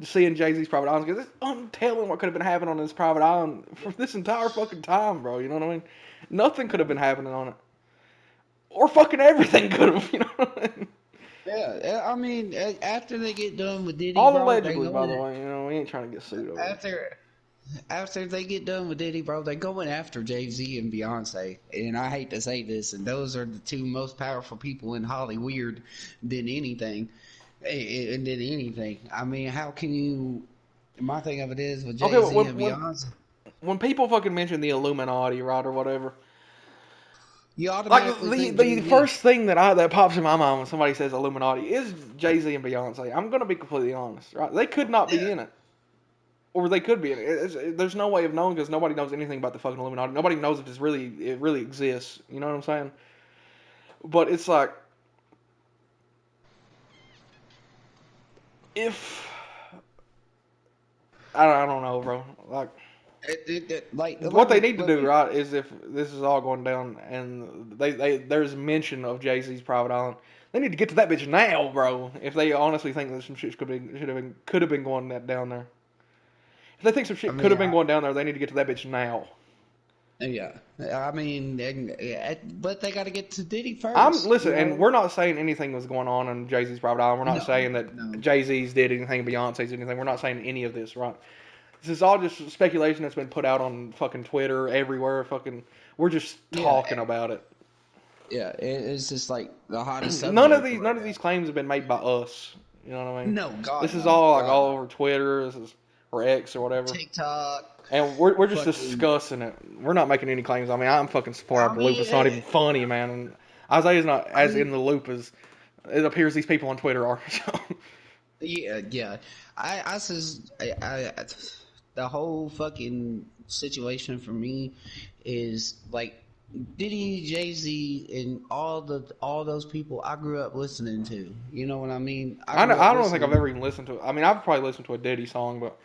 seeing Jay-Z's private island because it's untelling what could have been happening on this private island for this entire fucking time, bro. You know what I mean? Nothing could have been happening on it, or fucking everything could have. You know what I mean? Yeah, I mean, after they get done with Diddy, All bro, they allegedly, by going the way. You know, we ain't trying to get sued over this. after they get done with Diddy, bro, they're going after Jay-Z and Beyonce. And I hate to say this, and those are the two most powerful people in Hollywood than anything. And than anything. I mean, how can you? My thing of it is with Okay, Jay-Z and Beyonce, when people fucking mention the Illuminati, right, or whatever. you Like automatically think the Jay-Z. first thing that pops in my mind when somebody says Illuminati is Jay-Z and Beyonce. I'm gonna be completely honest, right? They could not be Yeah. in it, or they could be in it. There's no way of knowing because nobody knows anything about the fucking Illuminati. Nobody knows if it really exists. You know what I'm saying? But it's like if I don't know, bro. Like Like, what they need to do, right, is if this is all going down and there's mention of Jay-Z's private island, they need to get to that bitch now, bro. If they honestly think that some shit could have been going down there. If they think some I shit could mean, have been going down there, they need to get to that bitch now. yeah. I mean, but they got to get to Diddy I'm first. listen, and we're not saying anything was going on in Jay-Z's private island. We're not No, saying that no. Jay-Z's did anything, Beyonce's did anything. We're not saying any of this, right? This is all just speculation that's been put out on fucking Twitter, everywhere. Fucking, we're just talking about it. Yeah, it's just like the hottest subject. None of these claims have been made by us. You know what I mean? No, God, This is no, all like God, all no. over Twitter, or X or whatever. TikTok. And we're just Fucking- discussing it. We're not making any claims. I mean, I'm fucking far out I the loop. mean, It's not even funny, man. And Isaiah's not as in the loop as it appears these people on Twitter are. So. Yeah. The whole fucking situation for me is like Diddy, Jay-Z, and all those people I grew up listening to. You know what I mean? I grew up don't think I've listening- ever even listened to it. I mean, I've probably listened to a Diddy song, but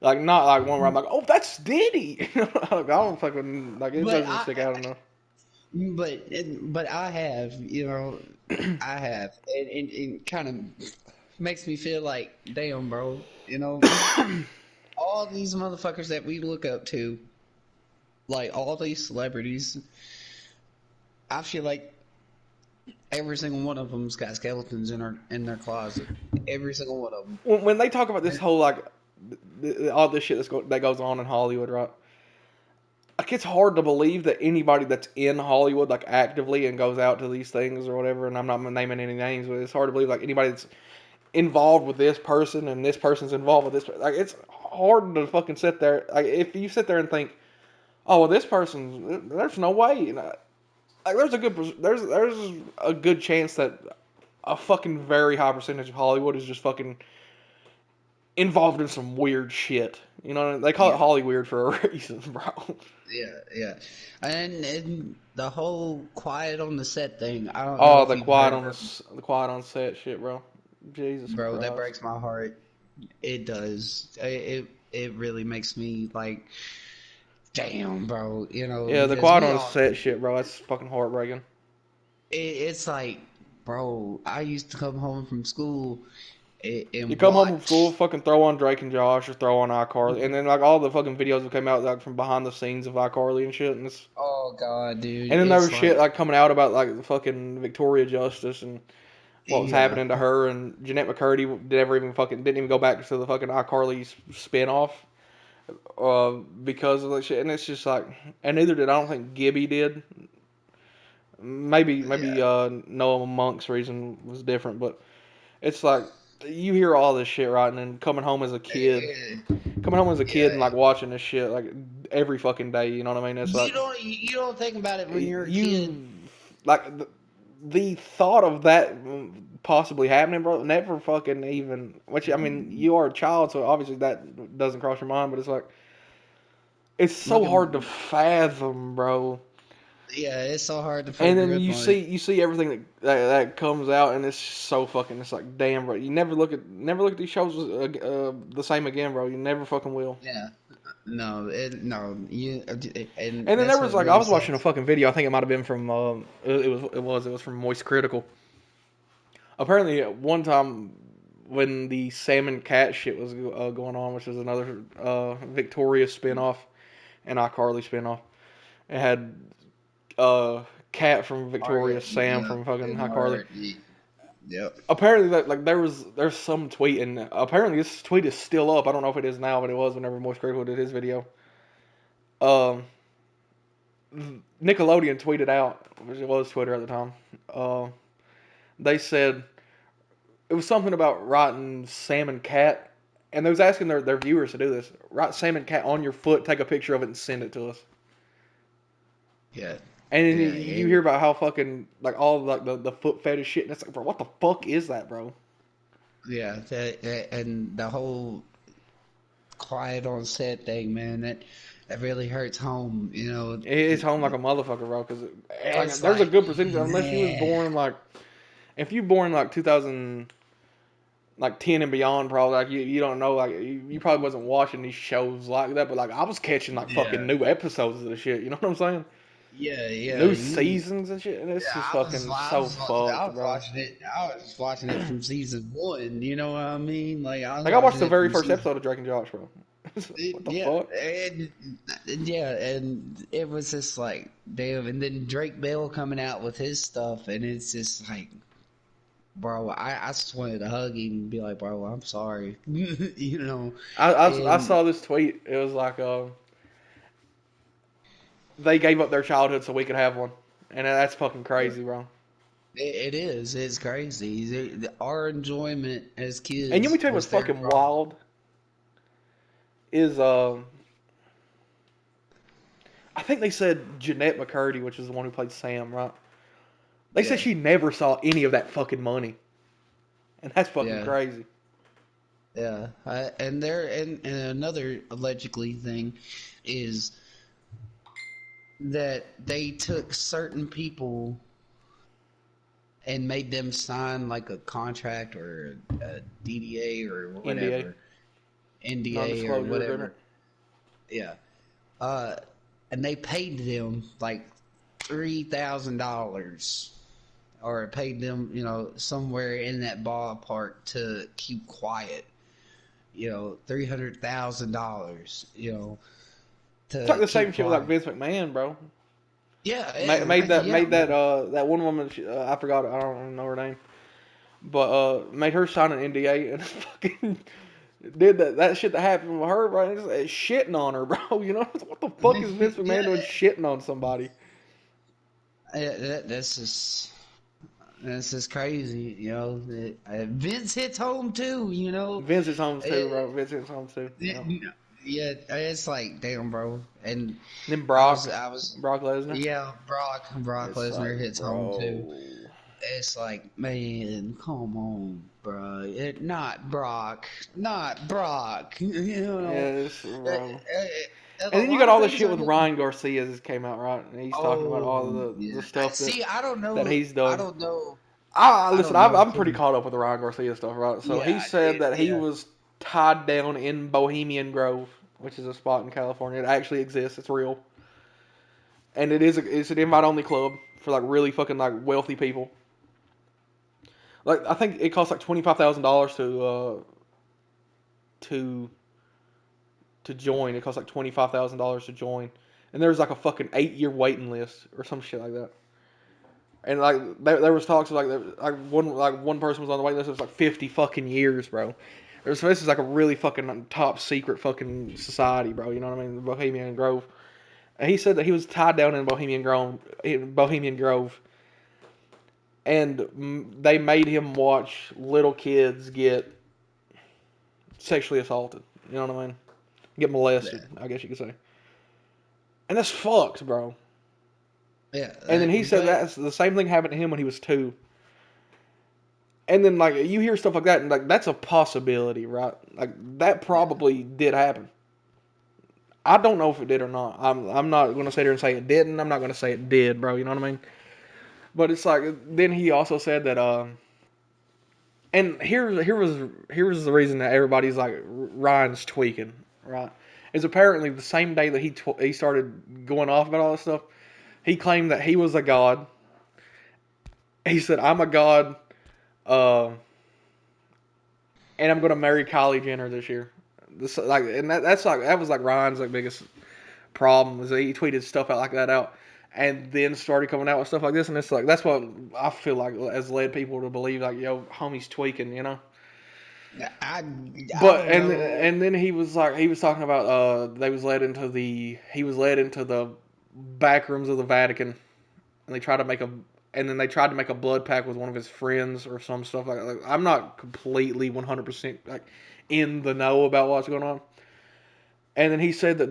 like not like one where I'm like, oh, that's Diddy. I don't fucking like it But doesn't stick out enough. But I have, I have, and it kind of makes me feel like, damn, bro, all these motherfuckers that we look up to, like all these celebrities, I feel like every single one of them's got skeletons in their closet. Every single one of them. When they talk about this whole like all this shit that goes on in Hollywood, right? Like it's hard to believe that anybody that's in Hollywood, like actively and goes out to these things or whatever, and I'm not naming any names, but it's hard to believe like anybody that's involved with this person and this person's involved with this. Like it's hard to fucking sit there. Like if you sit there and think, oh well, this person, there's no way. Like there's a good chance that a fucking very high percentage of Hollywood is just fucking involved in some weird shit. You know, they call it Hollyweird for a reason, bro. Yeah. And the whole quiet on the set thing, I don't know. Oh, if the you've quiet heard on the quiet on set shit, bro. Jesus, bro, Christ. that breaks my heart. It does. It really makes me like, damn, bro. Yeah, the because quiet we on all, set shit, bro. That's fucking heartbreaking. it's like, bro, I used to come home from school and You come home from watch. school, fucking throw on Drake and Josh or throw on iCarly, and then like all the fucking videos that came out like from behind the scenes of iCarly and shit, and it's. Oh God, dude. And then there it's was shit like coming out about like the fucking Victoria Justice and what was happening to her, and Jeanette McCurdy didn't even go back to the fucking iCarly spinoff because of that shit. And it's just like, and neither did I don't think Gibby did. Maybe Noah Monk's reason was different, but it's like you hear all this shit right, and then coming home as a kid and like watching this shit like every fucking day. You know what I mean? It's like you don't think about it when you're a kid. Like the thought of that possibly happening, bro, never fucking even. Which I mean, you are a child, so obviously that doesn't cross your mind. But it's like it's so hard to fathom, bro. Yeah, it's so hard to. And then you see everything that comes out, and it's so fucking. It's like, damn, bro. You never look at these shows the same again, bro. You never fucking will. Yeah. No. You. And then there was like I was watching a fucking video. I think it might have been from it was from Moist Critical. Apparently, one time when the Salmon Cat shit was going on, which was another Victoria spinoff and iCarly spinoff, it had Cat from Victoria, Sam from fucking iCarly. Yep. Apparently, that there's some tweet, and apparently this tweet is still up. I don't know if it is now, but it was whenever Moist Critical did his video. Nickelodeon tweeted out, which it was Twitter at the time. They said it was something about writing Sam and Cat, and they was asking their viewers to do this. Write Sam and Cat on your foot, take a picture of it, and send it to us. Yeah. And then you hear about how fucking like all like the foot fetish shit, and it's like, bro, what the fuck is that, bro? Yeah, and the whole quiet on set thing, man, that really hurts home. It's home like a motherfucker, bro. Because there's a good percentage, unless you was born like, if you born like 2000, like 10 and beyond, probably. Like you don't know, like you probably wasn't watching these shows like that, but like I was catching like fucking Yeah. new episodes of the shit. You know what I'm saying? Yeah. New seasons and shit, and it's just fucking so fucked, bro. watching it. I was watching it from season one. You know what I mean? Like I was Like I watched watching the it very from first season. episode of Drake and Josh, bro. What the Yeah, fuck? and it was just like damn. And then Drake Bell coming out with his stuff, and it's just like, bro, I just wanted to hug him and be like, bro, I'm sorry, you know. I And saw this tweet. It was like they gave up their childhood so we could have one, and that's fucking crazy, bro. it is. It's crazy. Our enjoyment as And let me kids tell you what's was their fucking problem. wild is I think they said Jeanette McCurdy, which is the one who played Sam, right? They said Yeah, she never saw any of that fucking money, and that's fucking yeah, crazy. yeah. And another allegedly thing is that they took certain people and made them sign like a contract or a DDA or NDA, whatever, NDA or non-disclosure agreement. whatever. Yeah. Uh, and they paid them like $3,000 or paid them, somewhere in that ballpark to keep quiet. $300,000. It's like To the same keep shit with like quiet. Vince McMahon, bro. Yeah, Made that yeah, that one woman. I forgot. I don't even know her name, but made her sign an NDA and fucking did that shit that happened with her, right? It's shitting on her, bro. You know what the fuck is Vince McMahon yeah. doing shitting on somebody? That's just. This is crazy, Vince hits home too, Vince is home too, It, bro. Vince is home too. Yeah. yeah, it's like damn, bro. And Then I was, Brock Lesnar. yeah, Brock It's like, Lesnar hits home too. bro. It's like, man, come on, bro. Not Brock. Yes, Uh, bro. a And then you lot got of all the things shit I with didn't. Ryan Garcia that came out, right? And he's talking about all Oh, the yeah. stuff See, I don't that know. he's I done. don't know. I Listen, don't know I'm pretty too. caught up with the Ryan Garcia stuff, right? So he Yeah, said that he yeah. was tied down in Bohemian Grove, which is a spot in California. It actually exists. It's real, and it's an invite only club for like really fucking like wealthy people. Like I think it costs like $25,000 to to join. It costs like $25,000 to join, and there's like a fucking 8-year waiting list or some shit like that. And like there was talks of one person was on the wait list. It was like 50 fucking years, bro. This is like a really fucking top secret fucking society, bro. You know what I mean? Bohemian Grove. And he said that he was tied down in Bohemian Grove, and they made him watch little kids get sexually assaulted. You know what I mean? Get molested, I guess you could say. And that's fucked, bro. Yeah, And then he said but that's the same thing happened to him when he was 2. And then like you hear stuff like that, and like that's a possibility, right? Like that yeah, probably did happen. I don't know if it did or not. I'm not gonna sit here and say it didn't. I'm not gonna say it did, bro. You know what I mean? But it's like then he also said that and here was the reason that everybody's like Ryan's tweaking, right? Is apparently the same day that he started going off about all this stuff, he claimed that he was a god. He said, "I'm a god, uh, and I'm gonna marry Kylie Jenner this year." And that was like Ryan's like biggest problem was that he tweeted stuff out like that out, and then started coming out with stuff like this, and it's like that's what I feel like has led people to believe like yo homie's tweaking, you know. I I But don't know. and then he was talking about he was led into the back rooms of the Vatican, and they tried to make a blood pact with one of his friends or some stuff like that. Like, I'm not completely 100% like in the know about what's going on. And then he said that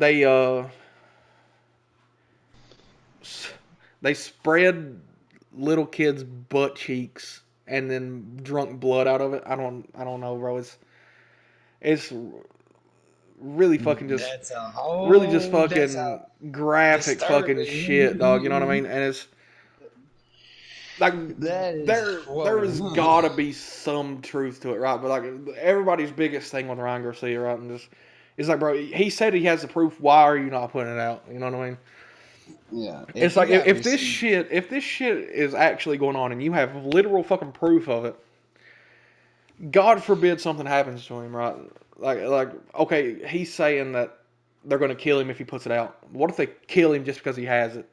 they spread little kids' butt cheeks and then drunk blood out of it. I don't know, bro. It's really fucking just really just That's a fucking graphic fucking shit, dog. You know what I disturbing. mean? And like That is there's whoa. gotta be some truth to it, right? But like everybody's biggest thing with Ryan Garcia, right? And just it's like, bro, he said he has the proof. Why are you not putting it out? You know what I mean? Yeah. It's If you like got if this receipts, shit is actually going on and you have literal fucking proof of it, God forbid something happens to him, right? Like okay, he's saying that they're gonna kill him if he puts it out. What if they kill him just because he has it?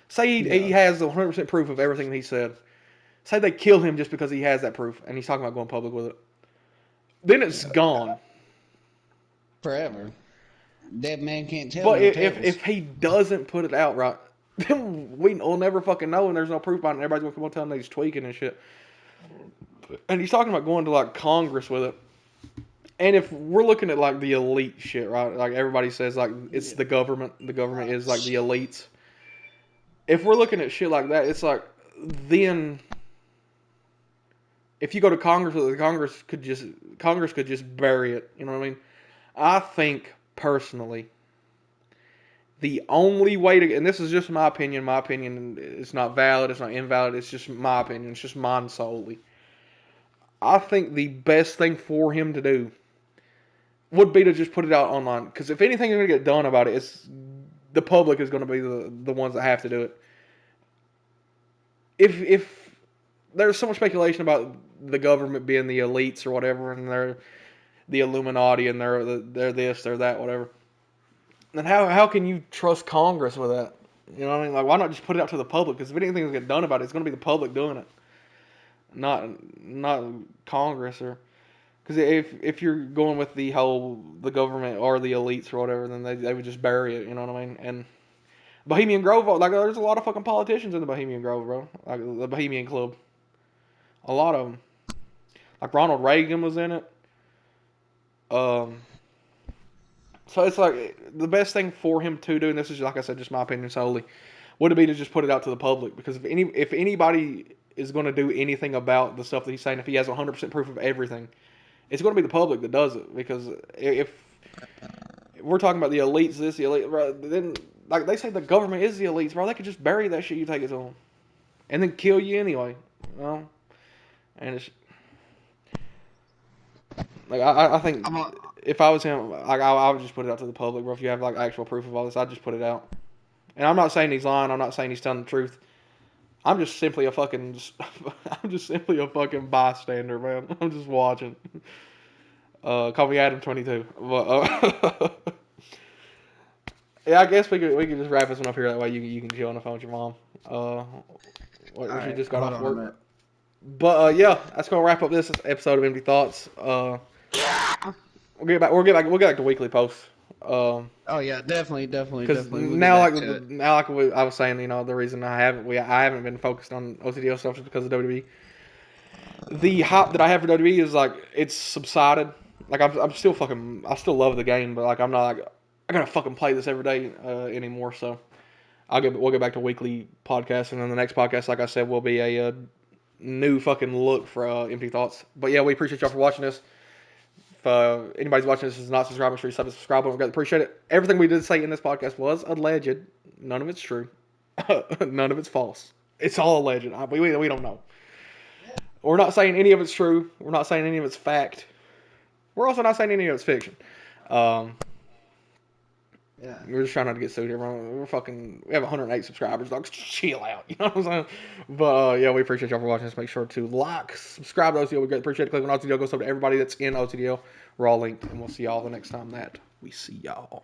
Say he yeah. has 100% proof of everything he said. Say they kill him just because he has that proof and he's talking about going public with it. Then it's Yeah. gone. Forever. Dead man can't tell But no tales. if he doesn't put it out right, then we'll never fucking know, and there's no proof on it. Everybody's gonna come on telling that he's tweaking and shit. And he's talking about going to like Congress with it. And if we're looking at like the elite shit, right? Like everybody says, like it's Yeah. the government. The government is like the elites. If we're looking at shit like that, it's like then if you go to Congress, Congress could just bury it. You know what I mean? I think personally, the only way to, and this is just my opinion. My opinion is not valid. It's not invalid. It's just my opinion. It's just mine solely. I think the best thing for him to do would be to just put it out online. Because if anything is going to get done about it, it's the public is going to be the ones that have to do it. If there's so much speculation about the government being the elites or whatever, and they're the Illuminati and they're this, they're that, whatever. Then how can you trust Congress with that? You know what I mean? Like, why not just put it out to the public? Because if anything's get done about it, it's going to be the public doing it, not Congress or. Because if you're going with the government or the elites or whatever, then they would just bury it. You know what I mean? And Bohemian Grove, like there's a lot of fucking politicians in the Bohemian Grove, bro. Like the Bohemian Club, a lot of them. Like Ronald Reagan was in it. Um, so it's like the best thing for him to do, and this is like I said, just my opinion solely, would it be to just put it out to the public? Because if anybody is going to do anything about the stuff that he's saying, if he has 100% proof of everything, it's going to be the public that does it. Because if we're talking about the elites, the elite, bro, then like they say the government is the elites, bro. They could just bury that shit you take it to them, and then kill you anyway. You know? And it's like I think I'm a, if I was him, like I would just put it out to the public, bro. If you have like actual proof of all this, I'd just put it out. And I'm not saying he's lying. I'm not saying he's telling the truth. I'm just simply a fucking, I'm just simply a fucking bystander, man. I'm just watching. Call me Adam.22. But yeah, I guess we could just wrap this one up here. That way you can chill on the phone with your mom. all She right, just got hold off on a work. minute. But yeah, that's gonna wrap up this episode of Empty Thoughts. We'll get back to weekly posts. Oh yeah, definitely, definitely, Because definitely. We'll get back to it. I was saying, you know, the reason I haven't been focused on OTDL stuff is because of WWE. The hype that I have for WWE is like it's subsided. Like I'm still I still love the game, but like I'm not like I gotta fucking play this every day anymore. So we'll get back to weekly podcasts, and then the next podcast, like I said, will be a new fucking look for Empty Thoughts. But yeah, we appreciate y'all for watching this. If anybody's watching this is not subscribed, make sure you subscribe. Don't forget to appreciate it. Everything we did say in this podcast was alleged. None of it's true. None of it's false. It's all alleged. We don't know. We're not saying any of it's true. We're not saying any of it's fact. We're also not saying any of it's fiction. Um, Yeah. we're just trying not to get sued here. We have 108 subscribers. Dogs, chill out. You know what I'm saying? But yeah, we appreciate y'all for watching this. Make sure to like, subscribe to OTDL. We greatly appreciate it. Click on OTDL. Goes up to everybody that's in OTDL. We're all linked, and we'll see y'all the next time that we see y'all.